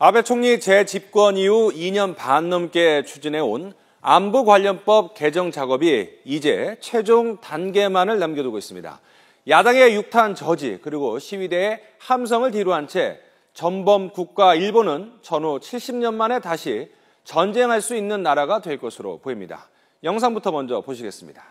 아베 총리 재집권 이후 2년 반 넘게 추진해온 안보 관련법 개정 작업이 이제 최종 단계만을 남겨두고 있습니다. 야당의 육탄 저지 그리고 시위대의 함성을 뒤로한 채 전범 국가 일본은 전후 70년 만에 다시 전쟁할 수 있는 나라가 될 것으로 보입니다. 영상부터 먼저 보시겠습니다.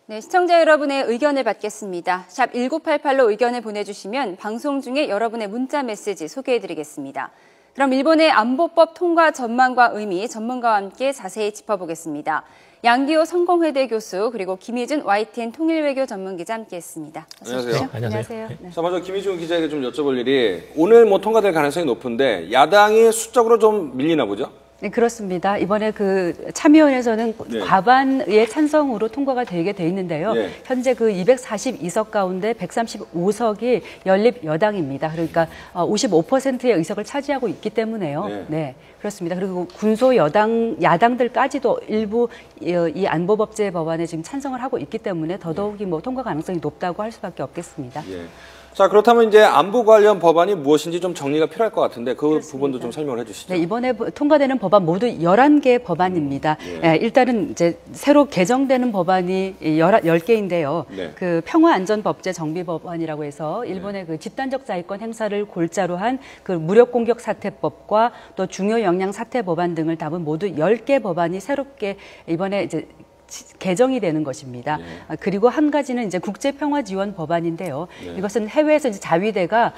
네, 시청자 여러분의 의견을 받겠습니다. 샵 1988로 의견을 보내주시면 방송 중에 여러분의 문자 메시지 소개해드리겠습니다. 그럼 일본의 안보법 통과 전망과 의미 전문가와 함께 자세히 짚어보겠습니다. 양기호 성공회대 교수 그리고 김희준 YTN 통일외교 전문기자 함께했습니다. 안녕하세요. 안녕하세요. 네. 자, 먼저 김희준 기자에게 좀 여쭤볼 일이 오늘 통과될 가능성이 높은데 야당이 수적으로 좀 밀리나 보죠? 네, 그렇습니다. 이번에 참의원에서는 네. 과반의 찬성으로 통과가 되게 돼 있는데요. 네. 현재 242석 가운데 135석이 연립 여당입니다. 그러니까 55%의 의석을 차지하고 있기 때문에요. 네. 네, 그렇습니다. 그리고 군소 야당들까지도 일부 이 안보법제 법안에 지금 찬성을 하고 있기 때문에 더더욱이 통과 가능성이 높다고 할 수밖에 없겠습니다. 예. 자, 그렇다면 이제 안보 관련 법안이 무엇인지 좀 정리가 필요할 것 같은데 그 그렇습니다. 부분도 좀 설명을 해주시죠. 네, 이번에 통과되는 법안 모두 11개 법안입니다. 예. 일단은 이제 새로 개정되는 법안이 10개인데요. 네. 평화안전법제 정비법안이라고 해서 일본의 집단적 자위권 행사를 골자로 한 무력 공격 사태법과 또 중요 역량 사태 법안 등을 담은 모두 10개 법안이 새롭게 이번에 이제 개정이 되는 것입니다. 네. 그리고 한 가지는 이제 국제평화지원 법안인데요. 네. 이것은 해외에서 이제 자위대가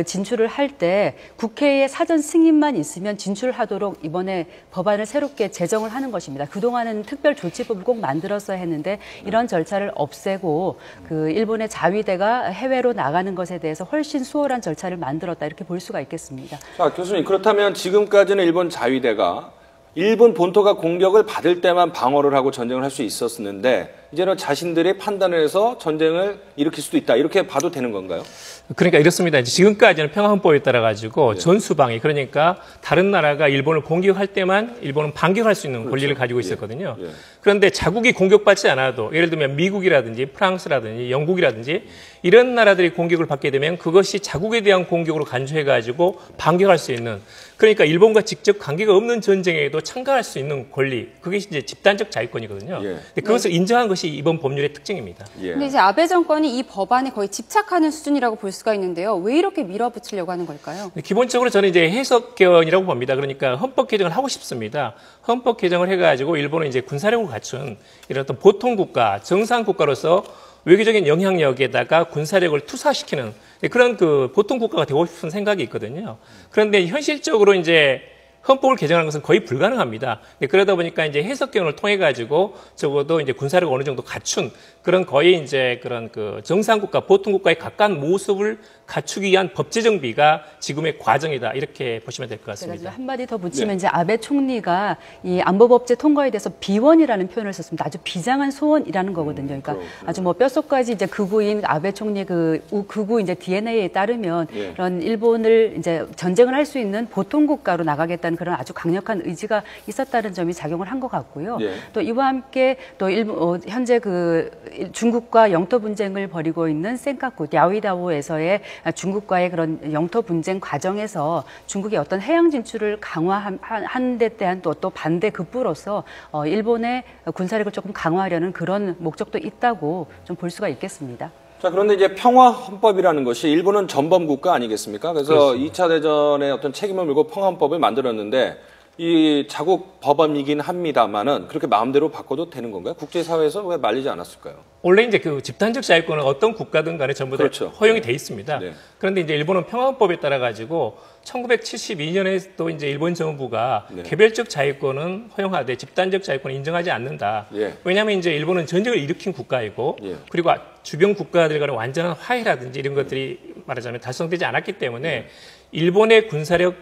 진출을 할 때 국회의 사전 승인만 있으면 진출하도록 이번에 법안을 새롭게 제정을 하는 것입니다. 그동안은 특별조치법을 꼭 만들었어야 했는데 이런 절차를 없애고 일본의 자위대가 해외로 나가는 것에 대해서 훨씬 수월한 절차를 만들었다 이렇게 볼 수가 있겠습니다. 자, 교수님, 그렇다면 지금까지는 일본 자위대가 일본 본토가 공격을 받을 때만 방어를 하고 전쟁을 할 수 있었는데 이제는 자신들의 판단을 해서 전쟁을 일으킬 수도 있다. 이렇게 봐도 되는 건가요? 그러니까 이렇습니다. 지금까지는 평화헌법에 따라 가지고 전수방위, 그러니까 다른 나라가 일본을 공격할 때만 일본은 반격할 수 있는 권리를 가지고 있었거든요. 예. 그런데 자국이 공격받지 않아도 예를 들면 미국이라든지 프랑스라든지 영국이라든지 이런 나라들이 공격을 받게 되면 그것이 자국에 대한 공격으로 간주해가지고 반격할 수 있는, 그러니까 일본과 직접 관계가 없는 전쟁에도 참가할 수 있는 권리, 그게 이제 집단적 자위권이거든요. 예. 근데 그것을 인정한 것이 이번 법률의 특징입니다. 예. 근데 이제 아베 정권이 이 법안에 거의 집착하는 수준이라고 볼 수가 있는데요. 왜 이렇게 밀어붙이려고 하는 걸까요? 기본적으로 저는 이제 해석 개헌이라고 봅니다. 그러니까 헌법 개정을 하고 싶습니다. 헌법 개정을 해가지고 일본은 이제 군사력을 갖춘 이런 어떤 보통 국가, 정상 국가로서 외교적인 영향력에다가 군사력을 투사시키는 그런 보통 국가가 되고 싶은 생각이 있거든요. 그런데 현실적으로 이제 헌법을 개정하는 것은 거의 불가능합니다. 그러다 보니까 이제 해석 개헌을 통해 가지고 적어도 이제 군사력을 어느 정도 갖춘 그런 거의 이제 그런 정상 국가, 보통 국가에 가까운 모습을 갖추기 위한 법 제정비가 지금의 과정이다. 이렇게 보시면 될 것 같습니다. 한마디 더 붙이면 이제 아베 총리가 이 안보법제 통과에 대해서 비원이라는 표현을 썼습니다. 아주 비장한 소원이라는 거거든요. 그러니까 아주 뼛속까지 이제 극우인 아베 총리의 극우 이제 DNA에 따르면 그런 일본을 이제 전쟁을 할 수 있는 보통 국가로 나가겠다는 그런 아주 강력한 의지가 있었다는 점이 작용을 한 것 같고요. 또 이와 함께 또 현재 중국과 영토 분쟁을 벌이고 있는 센카쿠 야오이다오에서의 중국과의 그런 영토 분쟁 과정에서 중국의 어떤 해양 진출을 강화한 데 대한 또 반대 급부로서 일본의 군사력을 조금 강화하려는 그런 목적도 있다고 좀 볼 수가 있겠습니다. 자, 그런데 이제 평화헌법이라는 것이 일본은 전범 국가 아니겠습니까? 그래서 그렇습니다. 2차 대전의 어떤 책임을 물고 평화헌법을 만들었는데 이 자국 법안이긴 합니다만은 그렇게 마음대로 바꿔도 되는 건가요? 국제사회에서 왜 말리지 않았을까요? 원래 이제 집단적 자유권은 어떤 국가든 간에 전부 다 그렇죠. 허용이 돼 있습니다. 네. 그런데 이제 일본은 평화헌법에 따라 가지고 1972년에 또 이제 일본 정부가 네. 개별적 자유권은 허용하되 집단적 자유권을 인정하지 않는다. 예. 왜냐하면 이제 일본은 전쟁을 일으킨 국가이고 예. 그리고 주변 국가들 간의 완전한 화해라든지 이런 것들이 말하자면 달성되지 않았기 때문에 일본의 군사력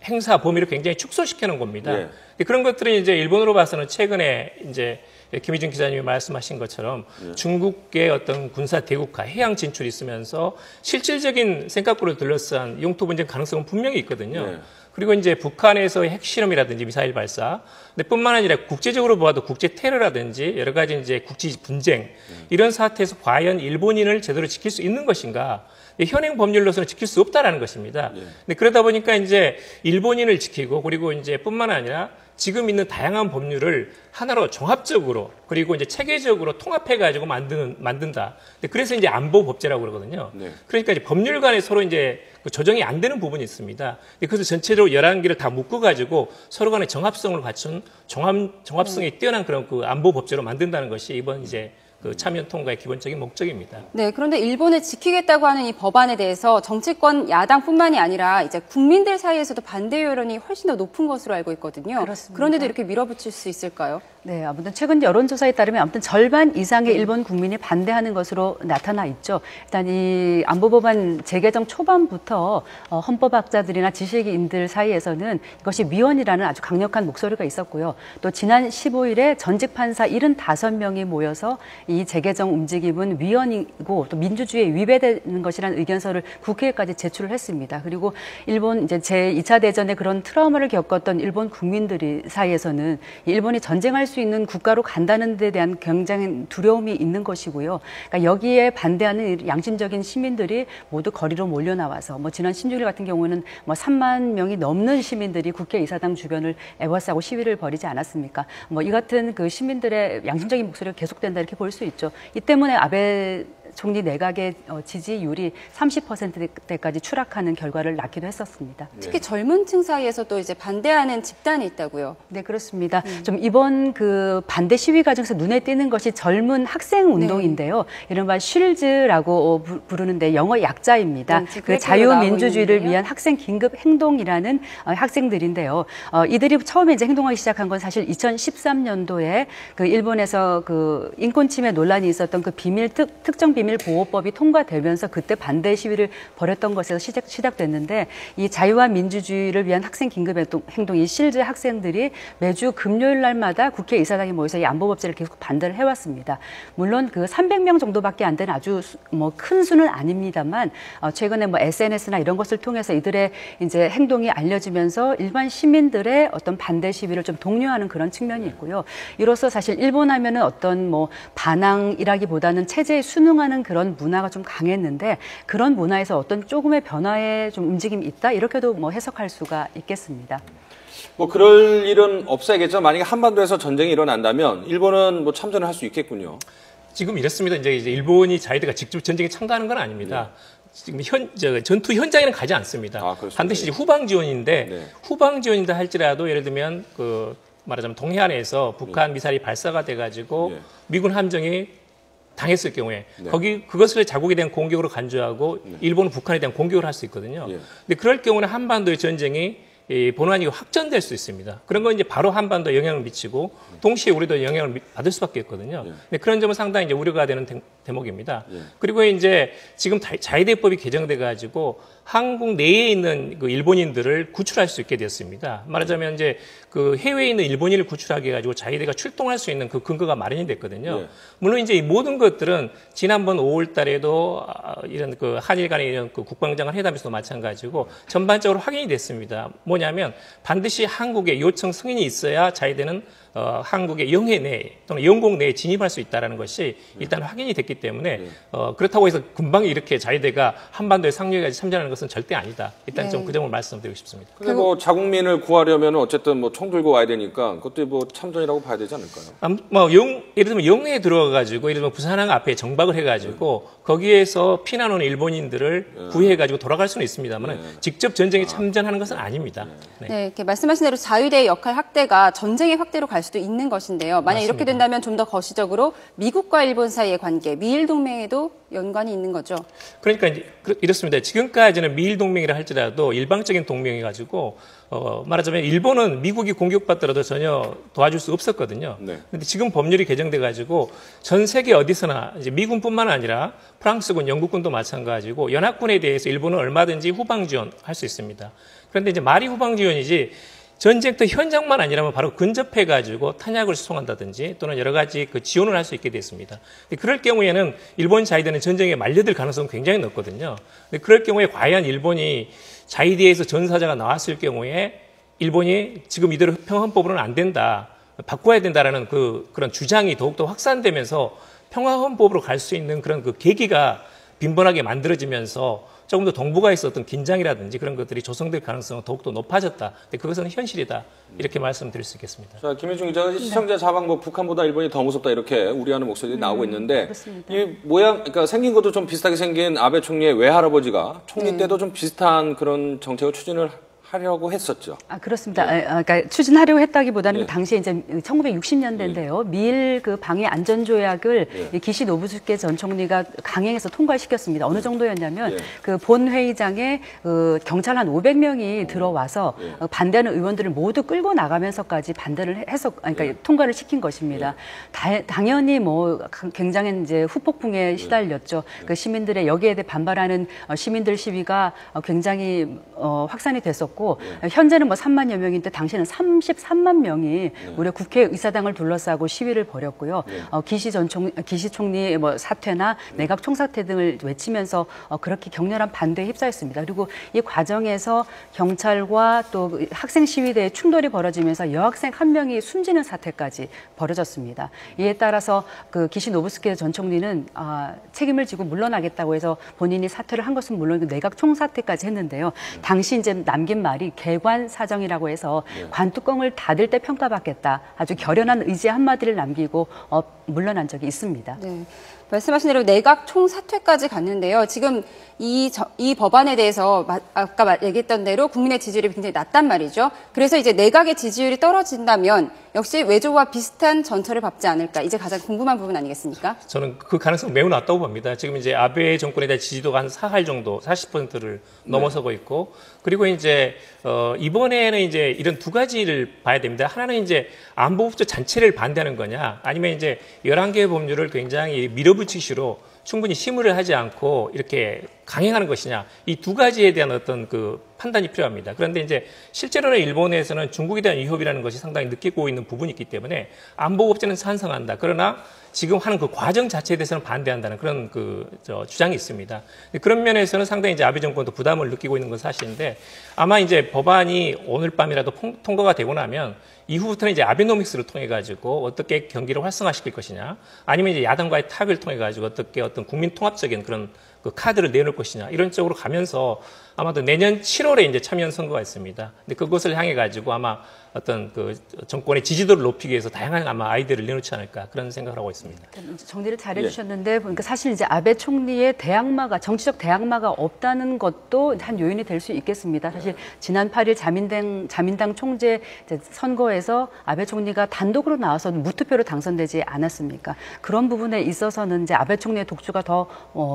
행사 범위를 굉장히 축소시켜 놓은 겁니다. 예. 그런 것들이 이제 일본으로 봐서는 최근에 이제 김희준 기자님이 말씀하신 것처럼 중국의 어떤 군사 대국화, 해양 진출이 있으면서 실질적인 생각으로 둘러싼 영토 분쟁 가능성은 분명히 있거든요. 그리고 이제 북한에서의 핵실험이라든지 미사일 발사, 근데 뿐만 아니라 국제적으로 보아도 국제 테러라든지 여러 가지 이제 국지 분쟁 이런 사태에서 과연 일본인을 제대로 지킬 수 있는 것인가? 현행 법률로서는 지킬 수 없다라는 것입니다. 근데 그러다 보니까 이제 일본인을 지키고 그리고 이제 뿐만 아니라 지금 있는 다양한 법률을 하나로 종합적으로 그리고 이제 체계적으로 통합해가지고 만든다. 그래서 이제 안보법제라고 그러거든요. 그러니까 이제 법률 간에 서로 이제 조정이 안 되는 부분이 있습니다. 그래서 전체적으로 11개를 다 묶어가지고 서로 간의 정합성을 갖춘 종합성이 뛰어난 그런 그 안보법제로 만든다는 것이 이번 이제 그 참여 통과의 기본적인 목적입니다. 네, 그런데 일본을 지키겠다고 하는 이 법안에 대해서 정치권 야당뿐만이 아니라 이제 국민들 사이에서도 반대 여론이 훨씬 더 높은 것으로 알고 있거든요. 그렇습니다. 그런데도 이렇게 밀어붙일 수 있을까요? 네, 아무튼 최근 여론조사에 따르면 아무튼 절반 이상의 일본 국민이 반대하는 것으로 나타나 있죠. 일단 이 안보법안 재개정 초반부터 헌법학자들이나 지식인들 사이에서는 이것이 위헌이라는 아주 강력한 목소리가 있었고요. 또 지난 15일에 전직 판사 75명이 모여서 이 재개정 움직임은 위헌이고 또 민주주의에 위배되는 것이라는 의견서를 국회에까지 제출을 했습니다. 그리고 일본 이제 제2차 대전에 그런 트라우마를 겪었던 일본 국민들이 사이에서는 일본이 전쟁할 수 있는 국가로 간다는 데 대한 굉장히 두려움이 있는 것이고요. 그러니까 여기에 반대하는 양심적인 시민들이 모두 거리로 몰려 나와서 뭐 지난 16일 같은 경우는 뭐 3만 명이 넘는 시민들이 국회 이사당 주변을 에워싸고 시위를 벌이지 않았습니까? 뭐 이 같은 그 시민들의 양심적인 목소리가 계속된다 이렇게 볼 수 있죠. 이 때문에 아베 총리 내각의 지지율이 30%대까지 추락하는 결과를 낳기도 했었습니다. 특히 젊은 층 사이에서 또 이제 반대하는 집단이 있다고요. 네, 그렇습니다. 좀 이번 그 반대 시위 과정에서 눈에 띄는 것이 젊은 학생 운동인데요. 이른바 쉴즈라고 부르는데 영어 약자입니다. 그 자유민주주의를 위한 학생 긴급 행동이라는 학생들인데요. 이들이 처음에 이제 행동하기 시작한 건 사실 2013년도에 그 일본에서 그 인권 침해 논란이 있었던 그 특정 비밀 보호법이 통과되면서 그때 반대 시위를 벌였던 것에서 시작됐는데 이 자유와 민주주의를 위한 학생 긴급 행동, 이 실즈 학생들이 매주 금요일 날마다 국회 이사당에 모여서 이 안보법제를 계속 반대를 해왔습니다. 물론 그 300명 정도밖에 안 되는 아주 뭐 큰 수는 아닙니다만 최근에 뭐 SNS나 이런 것을 통해서 이들의 이제 행동이 알려지면서 일반 시민들의 어떤 반대 시위를 좀 독려하는 그런 측면이 있고요. 이로써 사실 일본 하면은 어떤 뭐 반항이라기보다는 체제에 순응하는 그런 문화가 좀 강했는데 그런 문화에서 어떤 조금의 변화에 좀 움직임이 있다 이렇게도 뭐 해석할 수가 있겠습니다. 뭐 그럴 일은 없어야겠죠. 만약에 한반도에서 전쟁이 일어난다면 일본은 뭐 참전을 할 수 있겠군요. 지금 이렇습니다. 이제 일본이 자위대가 직접 전쟁에 참가하는 건 아닙니다. 지금 전투 현장에는 가지 않습니다. 반드시 이제 후방 지원인데 후방 지원이다 할지라도 예를 들면 그 말하자면 동해안에서 북한 미사일이 발사가 돼가지고 미군 함정이 당했을 경우에 그것을 자국에 대한 공격으로 간주하고 일본은 북한에 대한 공격을 할 수 있거든요. 근데 그럴 경우는 한반도의 전쟁이 본원이 확전될 수 있습니다. 그런 건 이제 바로 한반도에 영향을 미치고 동시에 우리도 영향을 받을 수밖에 없거든요. 근데 그런 점은 상당히 이제 우려가 되는 대목입니다. 그리고 이제 지금 자위대법이 개정돼 가지고 한국 내에 있는 그 일본인들을 구출할 수 있게 되었습니다. 말하자면 이제 그 해외에 있는 일본인을 구출하게 해가지고 자위대가 출동할 수 있는 그 근거가 마련이 됐거든요. 물론 이제 이 모든 것들은 지난번 5월 달에도 이런 그 한일 간의 이런 그 국방장관 회담에서도 마찬가지고 전반적으로 확인이 됐습니다. 뭐냐면 반드시 한국의 요청 승인이 있어야 자위대는 한국의 영해 내에 또는 영공 내에 진입할 수 있다는 것이 일단 확인이 됐기 때문에 그렇다고 해서 금방 이렇게 자위대가 한반도의 상륙까지 참전하는 것은 절대 아니다. 일단 좀 그 점을 말씀드리고 싶습니다. 근데 뭐 자국민을 구하려면 어쨌든 뭐 총 들고 와야 되니까 그것도 뭐 참전이라고 봐야 되지 않을까요? 뭐 예를 들면 영해에 들어가가지고 예를 들면 부산항 앞에 정박을 해가지고 거기에서 피난 온 일본인들을 구해가지고 돌아갈 수는 있습니다만 직접 전쟁에 참전하는 것은 아닙니다. 네, 이렇게 말씀하신 대로 자위대의 역할 확대가 전쟁의 확대로 갈 갈 수도 있는 것인데요. 만약 맞습니다. 이렇게 된다면 좀 더 거시적으로 미국과 일본 사이의 관계, 미일 동맹에도 연관이 있는 거죠. 그러니까 이제 이렇습니다. 지금까지는 미일 동맹이라 할지라도 일방적인 동맹이 가지고 말하자면 일본은 미국이 공격받더라도 전혀 도와줄 수 없었거든요. 그런데 네. 지금 법률이 개정돼 가지고 전 세계 어디서나 이제 미군뿐만 아니라 프랑스군, 영국군도 마찬가지고 연합군에 대해서 일본은 얼마든지 후방 지원할 수 있습니다. 그런데 이제 말이 후방 지원이지 전쟁터 현장만 아니라면 바로 근접해가지고 탄약을 수송한다든지 또는 여러 가지 그 지원을 할 수 있게 됐습니다. 그럴 경우에는 일본 자위대는 전쟁에 말려들 가능성은 굉장히 높거든요. 그럴 경우에 과연 일본이 자위대에서 전사자가 나왔을 경우에 일본이 지금 이대로 평화헌법으로는 안 된다, 바꿔야 된다라는 그런 주장이 더욱더 확산되면서 평화헌법으로 갈 수 있는 그런 그 계기가 빈번하게 만들어지면서 조금 더 동북아에 있었던 긴장이라든지 그런 것들이 조성될 가능성은 더욱더 높아졌다. 근데 그것은 현실이다. 이렇게 말씀드릴 수 있겠습니다. 자, 김일중 기자가 시청자 자방 뭐 북한보다 일본이 더 무섭다 이렇게 우려하는 목소리들이 나오고 있는데 그렇습니다. 이 모양, 그러니까 생긴 것도 좀 비슷하게 생긴 아베 총리의 외할아버지가 총리 때도 좀 비슷한 그런 정책을 추진을 하려고 했었죠. 그렇습니다. 그러니까 추진하려고 했다기보다는 예. 당시에 이제 1960년대인데요. 미일 그 방위 안전조약을 기시 노부스케 전 총리가 강행해서 통과시켰습니다. 어느 정도였냐면 그 본 회의장에 경찰 한 500명이 들어와서 반대하는 의원들을 모두 끌고 나가면서까지 반대를 해서 그러니까 통과를 시킨 것입니다. 당연히 뭐 굉장히 이제 후폭풍에 시달렸죠. 그 시민들의 여기에 대해 반발하는 시민들 시위가 굉장히 확산이 됐었고. 현재는 뭐 3만여 명인데 당시에는 33만 명이 우리 국회의사당을 둘러싸고 시위를 벌였고요. 기시 총리 뭐 사퇴나 내각 총사퇴 등을 외치면서 그렇게 격렬한 반대에 휩싸였습니다. 그리고 이 과정에서 경찰과 또 학생 시위대의 충돌이 벌어지면서 여학생 한 명이 숨지는 사태까지 벌어졌습니다. 이에 따라서 그 기시 노부스케 전 총리는 책임을 지고 물러나겠다고 해서 본인이 사퇴를 한 것은 물론 내각 총사퇴까지 했는데요. 당시 이제 남긴 말이 개관 사정이라고 해서 관뚜껑을 닫을 때 평가받겠다. 아주 결연한 의지 한마디를 남기고 물러난 적이 있습니다. 네. 말씀하신 대로 내각 총사퇴까지 갔는데요. 지금 이 법안에 대해서 아까 얘기했던 대로 국민의 지지율이 굉장히 낮단 말이죠. 그래서 이제 내각의 지지율이 떨어진다면 역시 외조와 비슷한 전철을 밟지 않을까. 이제 가장 궁금한 부분 아니겠습니까? 저는 그 가능성 매우 낮다고 봅니다. 지금 이제 아베 정권에 대한 지지도가 한 4할 정도, 40%를 넘어서고 있고, 그리고 이제 이번에는 이제 이런 두 가지를 봐야 됩니다. 하나는 이제 안보법조 전체를 반대하는 거냐, 아니면 이제 11개의 법률을 굉장히 밀어붙이기로 충분히 심의를 하지 않고 이렇게 강행하는 것이냐, 이 두 가지에 대한 어떤 그 판단이 필요합니다. 그런데 이제 실제로는 일본에서는 중국에 대한 위협이라는 것이 상당히 느끼고 있는 부분이 있기 때문에 안보법제는 찬성한다. 그러나 지금 하는 그 과정 자체에 대해서는 반대한다는 그런 주장이 있습니다. 그런 면에서는 상당히 이제 아베 정권도 부담을 느끼고 있는 건 사실인데, 아마 이제 법안이 오늘 밤이라도 통과가 되고 나면 이후부터는 이제 아베노믹스를 통해 가지고 어떻게 경기를 활성화시킬 것이냐, 아니면 이제 야당과의 타협을 통해 가지고 어떻게 어떤 국민 통합적인 그런 그 카드를 내놓을 것이냐, 이런 쪽으로 가면서 아마도 내년 7월에 이제 참여연 선거가 있습니다. 근데 그것을 향해 가지고 아마 어떤 그 정권의 지지도를 높이기 위해서 다양한 아마 아이디어를 내놓지 않을까, 그런 생각을 하고 있습니다. 정리를 잘 해주셨는데, 보니까 사실 이제 아베 총리의 대항마가, 정치적 대항마가 없다는 것도 한 요인이 될 수 있겠습니다. 사실 지난 8일 자민당 총재 선거에서 아베 총리가 단독으로 나와서 무투표로 당선되지 않았습니까? 그런 부분에 있어서는 이제 아베 총리의 독주가 더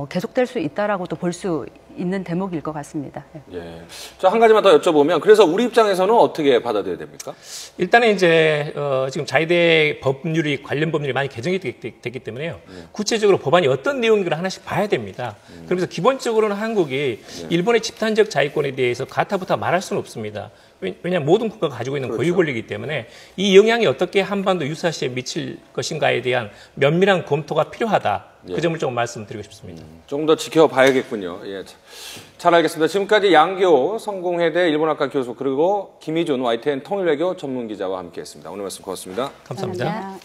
계속될 수 있다라고도 볼 수 있는 대목일 것 같습니다. 예. 자, 한 가지만 더 여쭤보면, 그래서 우리 입장에서는 어떻게 받아들여야 됩니까? 일단은 이제 지금 자위대 법률이, 관련 법률이 많이 개정이 됐기 때문에요. 구체적으로 법안이 어떤 내용인가를 하나씩 봐야 됩니다. 그러면서 기본적으로는 한국이 일본의 집단적 자위권에 대해서 가타부타 말할 수는 없습니다. 왜냐하면 모든 국가가 가지고 있는 고유 권리이기 때문에 이 영향이 어떻게 한반도 유사시에 미칠 것인가에 대한 면밀한 검토가 필요하다. 그 점을 조금 말씀드리고 싶습니다. 조금 더 지켜봐야겠군요. 예, 잘 알겠습니다. 지금까지 양기호 성공회대 일본학과 교수, 그리고 김희준 YTN 통일외교 전문기자와 함께했습니다. 오늘 말씀 고맙습니다. 감사합니다.